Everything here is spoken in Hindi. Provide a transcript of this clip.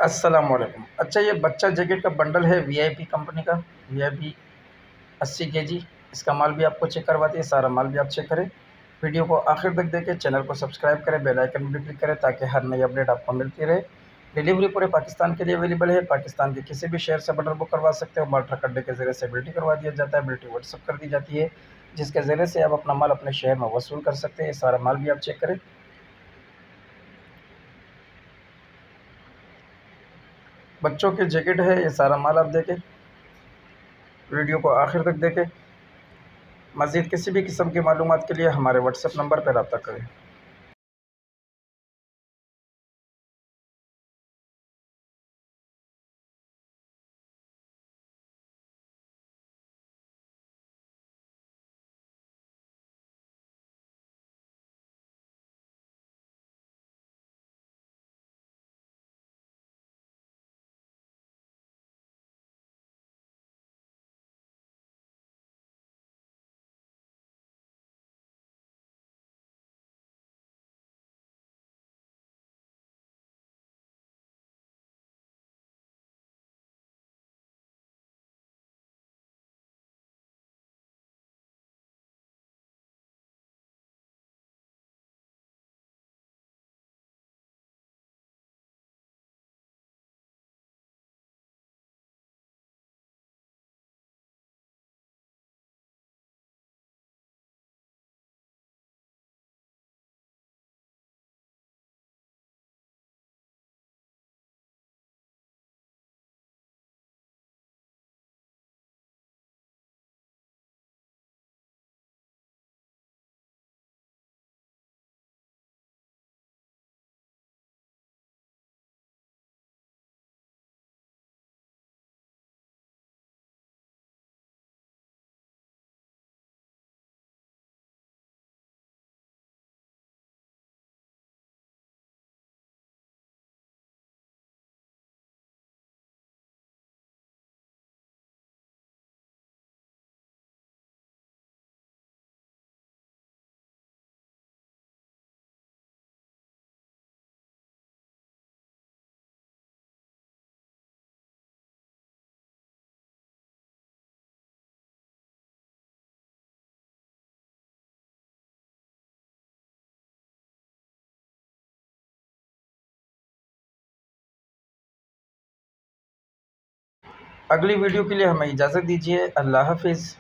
अस्सलाम वालेकुम। अच्छा, ये बच्चा जैकेट का बंडल है वीआईपी कंपनी का, वीआईपी 80 केजी। इसका माल भी आपको चेक करवा दिए, सारा माल भी आप चेक करें। वीडियो को आखिर तक देखें, चैनल को सब्सक्राइब करें, बेल आइकन भी क्लिक करें ताकि हर नई अपडेट आपको मिलती रहे। डिलीवरी पूरे पाकिस्तान के लिए अवेलेबल है। पाकिस्तान के किसी भी शहर से बंडल बुक करवा सकते हो। माल ट्रक अड्डे के ज़रिए से बिल्टी करवा दिया जाता है, बिल्टी व्हाट्सअप कर दी जाती है, जिसके ज़रिए से आप अपना माल अपने शहर में वसूल कर सकते हैं। सारा माल भी आप चेक करें। बच्चों के जैकेट है, ये सारा माल आप देखें, वीडियो को आखिर तक देखें। मज़ीद किसी भी किस्म की मालूमात के लिए हमारे व्हाट्सएप नंबर पर रब्ता करें। अगली वीडियो के लिए हमें इजाज़त दीजिए। अल्लाह हाफ़िज़।